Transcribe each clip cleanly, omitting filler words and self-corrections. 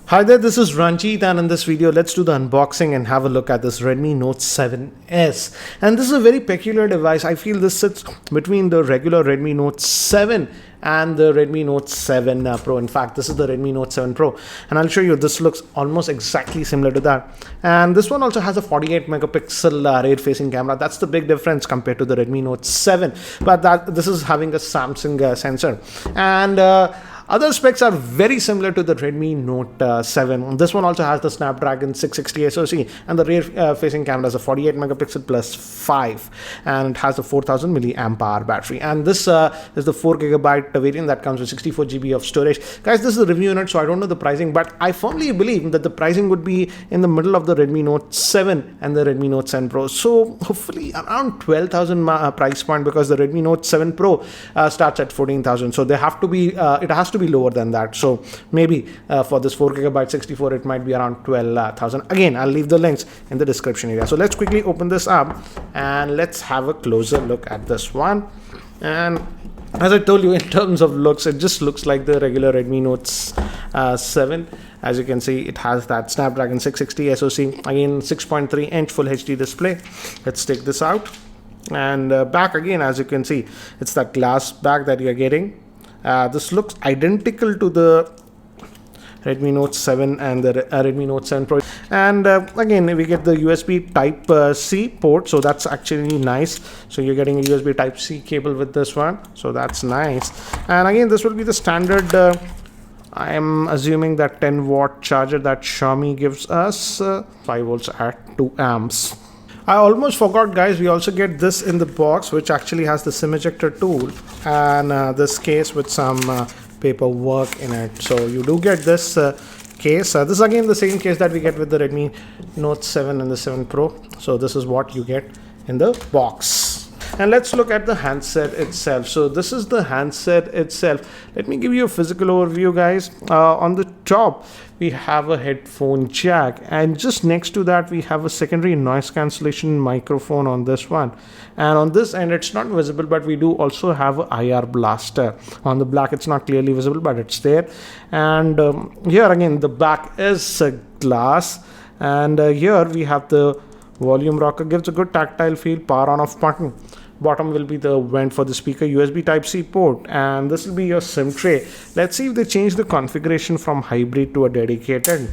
Hi there, this is Ranjit, and in this video let's do the unboxing and have a look at this Redmi Note 7S. And this is a very peculiar device. I feel this sits between the regular Redmi Note 7 and the Redmi Note 7 Pro. In fact, this is the Redmi Note 7 Pro, and I'll show you this looks almost exactly similar to that. And this one also has a 48 megapixel rear facing camera. That's the big difference compared to the Redmi Note 7, but this is having a Samsung sensor. And other specs are very similar to the Redmi Note 7. This one also has the Snapdragon 660 SoC, and the rear facing camera is a 48 megapixel plus 5, and it has a 4000 milliamp hour battery. And this is the 4 gigabyte variant that comes with 64 GB of storage. Guys, this is a review unit, so I don't know the pricing, but I firmly believe that the pricing would be in the middle of the Redmi Note 7 and the Redmi Note 7 Pro. So hopefully around 12,000 price point, because the Redmi Note 7 Pro starts at 14,000. So they have to be it has to be lower than that. So maybe for this 4 gigabyte 64, it might be around 12,000. Again, I'll leave the links in the description area. So let's quickly open this up and let's have a closer look at this one. And as I told you, in terms of looks, it just looks like the regular Redmi Note 7. As you can see, it has that Snapdragon 660 SoC, again 6.3 inch full HD display. Let's take this out. And back again, as you can see, it's that glass back that you're getting. This looks identical to the Redmi Note 7 and the Redmi Note 7 Pro. And again, we get the USB Type-C port, so that's actually nice. So you're getting a USB Type-C cable with this one, so that's nice. And again, this will be the standard, I am assuming that 10-watt charger that Xiaomi gives us, 5 volts at 2 amps. I almost forgot, guys, we also get this in the box, which actually has the SIM ejector tool and this case with some paperwork in it. So you do get this case. This is again the same case that we get with the Redmi Note 7 and the 7 Pro. So this is what you get in the box. And let's look at the handset itself. So this is the handset itself. Let me give you a physical overview, guys. On the top, we have a headphone jack, and just next to that we have a secondary noise cancellation microphone on this one. And on this end, it's not visible, but we do also have a IR blaster. On the black, it's not clearly visible, but it's there. And here again, the back is glass, and here we have the volume rocker. Gives a good tactile feel. Power on off button. Bottom will be the vent for the speaker, USB Type-C port, and this will be your SIM tray. Let's see if they change the configuration from hybrid to a dedicated.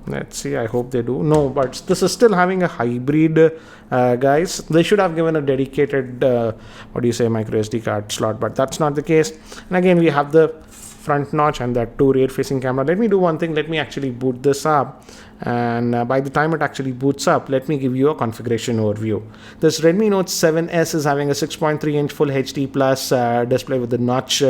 Let's see, I hope they do. No, but this is still having a hybrid, guys. They should have given a dedicated, micro SD card slot, but that's not the case. And again, we have the front notch and that 2 rear facing camera. Let me do one thing. Let me actually boot this up, and by the time it actually boots up, let me give you a configuration overview. This Redmi Note 7S is having a 6.3 inch full HD plus display with the notch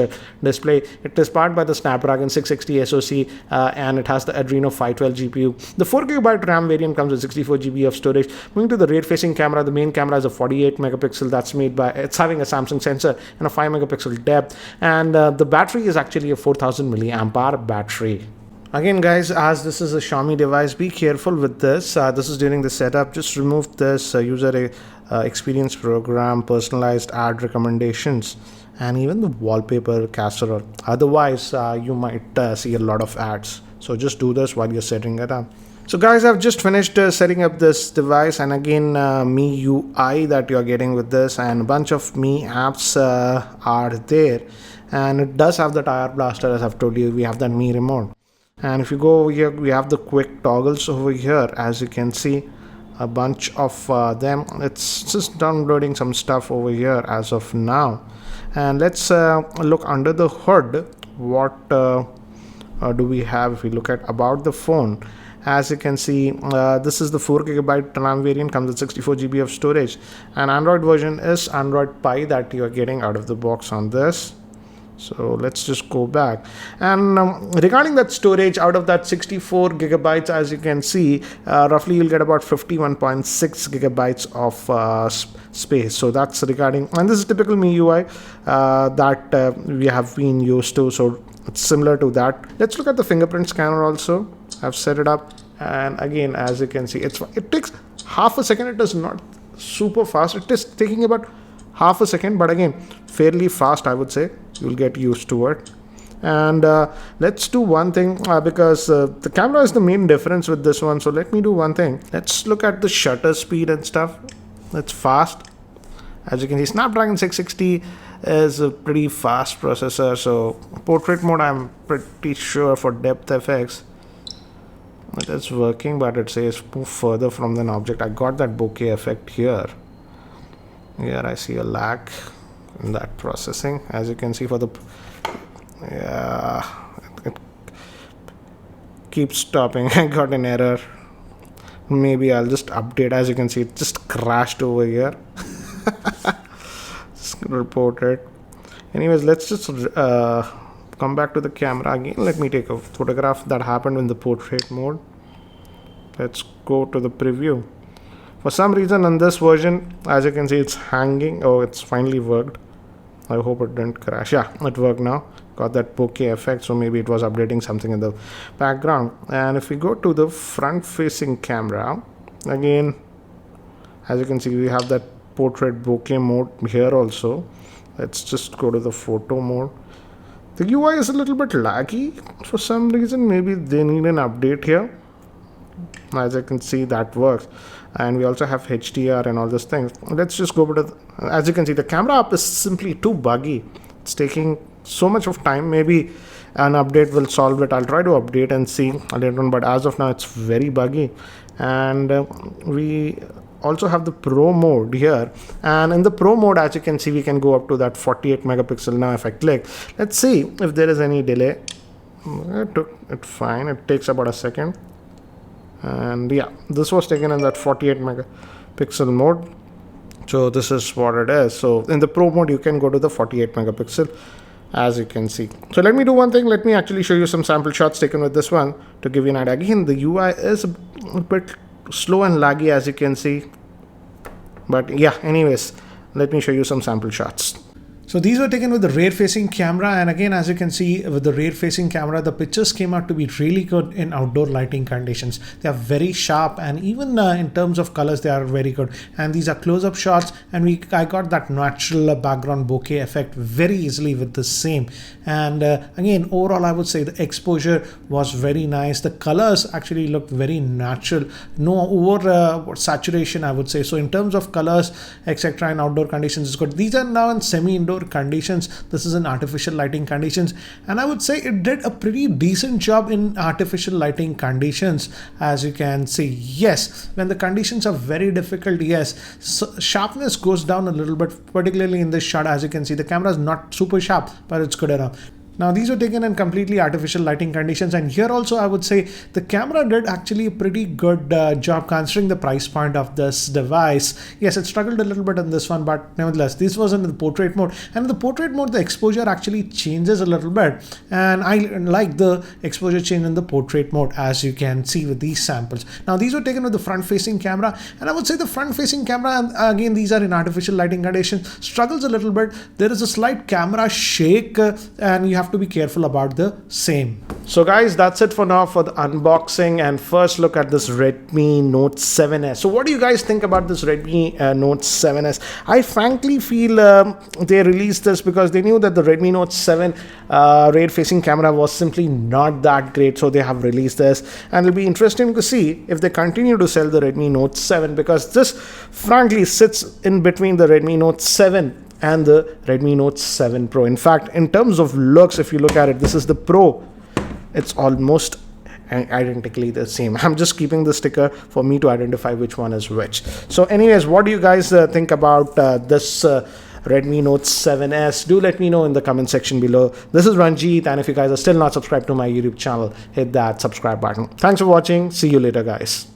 display. It is powered by the Snapdragon 660 SoC, and it has the Adreno 512 GPU. The 4 gigabyte RAM variant comes with 64 GB of storage. Moving to the rear facing camera, the main camera is a 48 megapixel. That's made by, it's having a Samsung sensor and a 5 megapixel depth, and the battery is actually a 4000 milliamp hour battery. Again, guys, as this is a Xiaomi device, be careful with this. This is during the setup. Just remove this user experience program, personalized ad recommendations, and even the wallpaper casserole. Otherwise, you might see a lot of ads. So just do this while you're setting it up. So guys, I've just finished setting up this device, and again, Mi UI that you're getting with this, and a bunch of Mi apps are there. And it does have the IR blaster, as I've told you. We have that Mi remote. And if you go over here, we have the quick toggles over here. As you can see, a bunch of them. It's just downloading some stuff over here as of now. And let's look under the hood. What do we have? If we look at about the phone, as you can see, this is the 4 gigabyte RAM variant, comes with 64 GB of storage, and Android version is Android Pie that you are getting out of the box on this. So let's just go back, and regarding that storage, out of that 64 gigabytes, as you can see, roughly you'll get about 51.6 gigabytes of space. So that's regarding, and this is typical Mi UI that we have been used to, so it's similar to that. Let's look at the fingerprint scanner also. I've set it up, and again, as you can see, it takes half a second. It is not super fast. It is taking about half a second, but again, fairly fast, I would say. You'll get used to it. And let's do one thing, because the camera is the main difference with this one. So let me do one thing. Let's look at the shutter speed and stuff. It's fast. As you can see, Snapdragon 660 is a pretty fast processor. So portrait mode, I'm pretty sure for depth effects it is working, but it says move further from an object. I got that bokeh effect here. Here I see a lag in that processing. As you can see, for the it keeps stopping. I got an error. Maybe I'll just update. As you can see, it just crashed over here. Just report it. Anyways, let's just come back to the camera again. Let me take a photograph that happened in the portrait mode. Let's go to the preview. For some reason on this version, as you can see, it's hanging. Oh, it's finally worked. I hope it didn't crash. Yeah, it worked now. Got that bokeh effect, so maybe it was updating something in the background. And if we go to the front facing camera again, as you can see, we have that portrait bokeh mode here also. Let's just go to the photo mode. The UI is a little bit laggy for some reason. Maybe they need an update here. As you can see, that works. And we also have HDR and all those things. Let's just go to as you can see, the camera up is simply too buggy. It's taking so much of time. Maybe an update will solve it. I'll try to update and see later on, but as of now it's very buggy. And we also have the pro mode here, and in the pro mode, as you can see, we can go up to that 48 megapixel. Now if I click, let's see if there is any delay. It took it fine. It takes about a second. And yeah, this was taken in that 48 megapixel mode. So this is what it is. So in the pro mode, you can go to the 48 megapixel, as you can see. So let me do one thing. Let me actually show you some sample shots taken with this one to give you an idea. Again, the UI is a bit slow and laggy, as you can see. But yeah, anyways, let me show you some sample shots. So these were taken with the rear facing camera, and again, as you can see with the rear facing camera, the pictures came out to be really good in outdoor lighting conditions. They are very sharp, and even in terms of colors, they are very good. And these are close-up shots, and I got that natural background bokeh effect very easily with the same. And again, overall, I would say the exposure was very nice. The colors actually looked very natural. No over saturation, I would say. So in terms of colors, etc., in outdoor conditions is good. These are now in semi-indoor conditions. This is in artificial lighting conditions, and I would say it did a pretty decent job in artificial lighting conditions. As you can see, yes, when the conditions are very difficult, yes, so sharpness goes down a little bit, particularly in this shot. As you can see, the camera is not super sharp, but it's good enough. Now these were taken in completely artificial lighting conditions, and here also I would say the camera did actually a pretty good job considering the price point of this device. Yes, it struggled a little bit in this one, but nevertheless, this was in the portrait mode, and in the portrait mode the exposure actually changes a little bit, and I like the exposure change in the portrait mode, as you can see with these samples. Now these were taken with the front facing camera, and I would say the front facing camera, and again these are in artificial lighting conditions, struggles a little bit. There is a slight camera shake, and you have to be careful about the same. So guys, that's it for now for the unboxing and first look at this Redmi Note 7S. So what do you guys think about this Redmi Note 7S? I frankly feel they released this because they knew that the Redmi Note 7 rear facing camera was simply not that great, so they have released this, and it'll be interesting to see if they continue to sell the Redmi Note 7, because this frankly sits in between the Redmi Note 7 and the Redmi Note 7 Pro. In fact, in terms of looks, if you look at it, this is the Pro. It's almost identically the same. I'm just keeping the sticker for me to identify which one is which. So anyways, what do you guys think about this Redmi Note 7S? Do let me know in the comment section below. This is Ranjit, and if you guys are still not subscribed to my YouTube channel, hit that subscribe button. Thanks for watching. See you later, guys.